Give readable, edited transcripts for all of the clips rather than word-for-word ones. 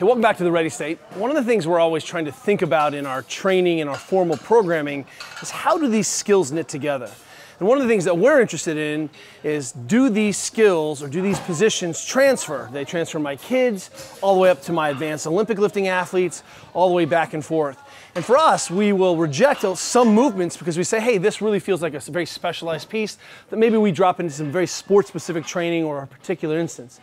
Hey, welcome back to the Ready State. One of the things we're always trying to think about in our training and our formal programming is how do these skills knit together? And one of the things that we're interested in is, do these skills or do these positions transfer? They transfer my kids all the way up to my advanced Olympic lifting athletes, all the way back and forth. And for us, we will reject some movements because we say, hey, this really feels like a very specialized piece that maybe we drop into some very sport-specific training or a particular instance.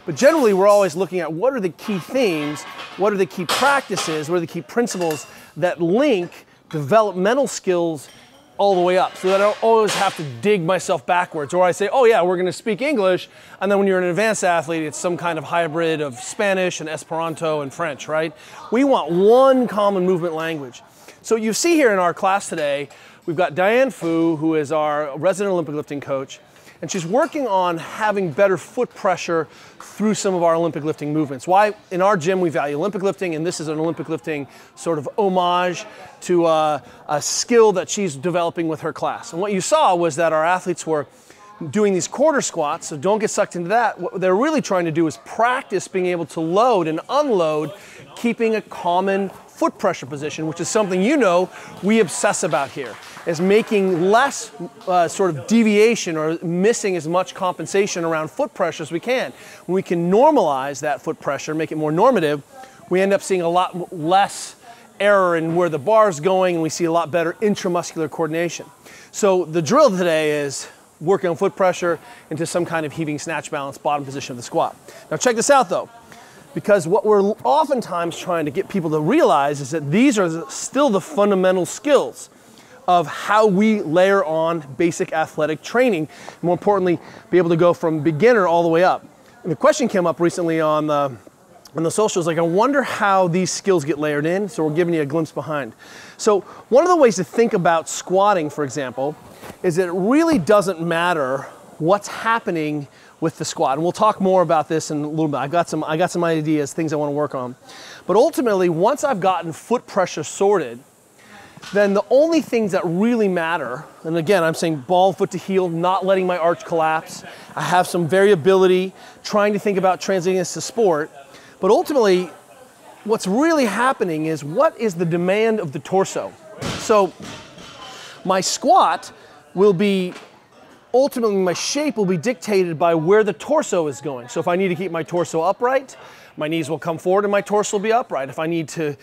But generally, we're always looking at what are the key themes, what are the key practices, what are the key principles that link developmental skills all the way up, so that I don't always have to dig myself backwards. Or I say, oh yeah, we're gonna speak English, and then when you're an advanced athlete, it's some kind of hybrid of Spanish and Esperanto and French, right? We want one common movement language. So you see here in our class today, we've got Diane Fu, who is our resident Olympic lifting coach, and she's working on having better foot pressure through some of our Olympic lifting movements. Why? In our gym, we value Olympic lifting, and this is an Olympic lifting sort of homage to a skill that she's developing with her class. And what you saw was that our athletes were doing these quarter squats, so don't get sucked into that. What they're really trying to do is practice being able to load and unload, keeping a common foot pressure position, which is something you know we obsess about here, is making less sort of deviation or missing as much compensation around foot pressure as we can. When we can normalize that foot pressure, make it more normative, we end up seeing a lot less error in where the bar's going, and we see a lot better intramuscular coordination. So the drill today is working on foot pressure into some kind of heaving snatch balance, bottom position of the squat. Now check this out though, because what we're oftentimes trying to get people to realize is that these are still the fundamental skills of how we layer on basic athletic training. More importantly, be able to go from beginner all the way up. And the question came up recently on the socials, like, I wonder how these skills get layered in, so we're giving you a glimpse behind. So one of the ways to think about squatting, for example, is that it really doesn't matter what's happening with the squat. And we'll talk more about this in a little bit. I got some ideas, things I want to work on. But ultimately, once I've gotten foot pressure sorted, then the only things that really matter, and again, I'm saying ball foot to heel, not letting my arch collapse. I have some variability, trying to think about translating this to sport. But ultimately, what's really happening is, what is the demand of the torso? So my squat will be, ultimately my shape will be dictated by where the torso is going. So if I need to keep my torso upright, my knees will come forward and my torso will be upright. If I need to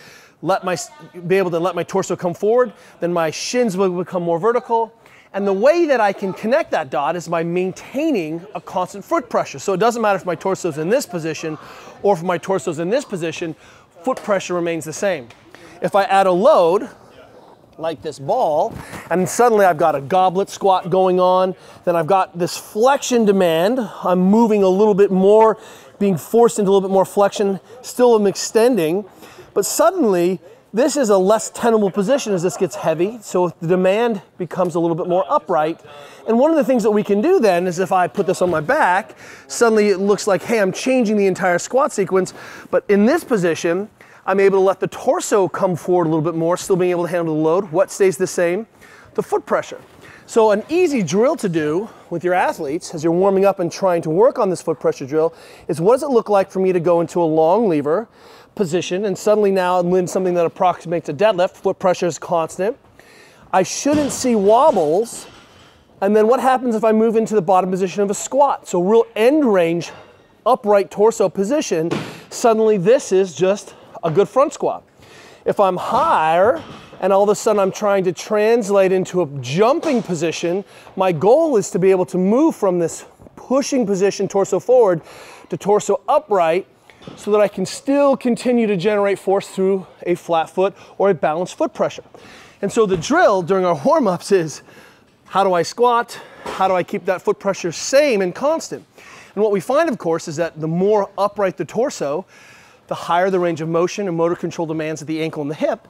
be able to let my torso come forward, then my shins will become more vertical. And the way that I can connect that dot is by maintaining a constant foot pressure. So it doesn't matter if my torso's in this position or if my torso's in this position, foot pressure remains the same. If I add a load, like this ball, and suddenly I've got a goblet squat going on, then I've got this flexion demand. I'm moving a little bit more, being forced into a little bit more flexion, still I'm extending, but suddenly this is a less tenable position as this gets heavy, so the demand becomes a little bit more upright. And one of the things that we can do then is, if I put this on my back, suddenly it looks like, hey, I'm changing the entire squat sequence, but in this position, I'm able to let the torso come forward a little bit more, still being able to handle the load. What stays the same? The foot pressure. So an easy drill to do with your athletes as you're warming up and trying to work on this foot pressure drill is, what does it look like for me to go into a long lever position, and suddenly now I'm in something that approximates a deadlift, foot pressure is constant. I shouldn't see wobbles. And then what happens if I move into the bottom position of a squat? So real end range, upright torso position, suddenly this is just a good front squat. If I'm higher and all of a sudden I'm trying to translate into a jumping position, my goal is to be able to move from this pushing position, torso forward, to torso upright, so that I can still continue to generate force through a flat foot or a balanced foot pressure. And so the drill during our warm-ups is, how do I squat? How do I keep that foot pressure same and constant? And what we find, of course, is that the more upright the torso, the higher the range of motion and motor control demands at the ankle and the hip.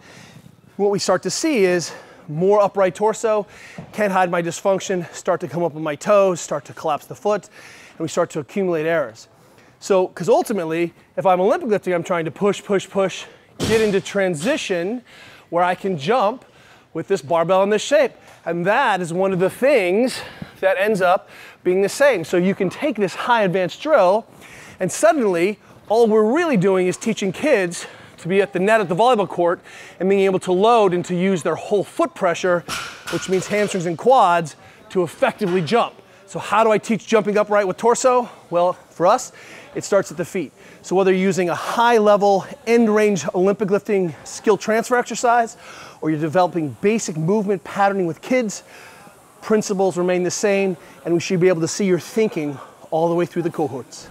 What we start to see is more upright torso, can't hide my dysfunction, start to come up on my toes, start to collapse the foot, and we start to accumulate errors. So, because ultimately, if I'm Olympic lifting, I'm trying to push, get into transition where I can jump with this barbell in this shape. And that is one of the things that ends up being the same. So you can take this high advanced drill and suddenly All we're really doing is teaching kids to be at the net at the volleyball court and being able to load and to use their whole foot pressure, which means hamstrings and quads, to effectively jump. So how do I teach jumping upright with torso? Well, for us, it starts at the feet. So whether you're using a high level end range Olympic lifting skill transfer exercise, or you're developing basic movement patterning with kids, principles remain the same, and we should be able to see your thinking all the way through the cohorts.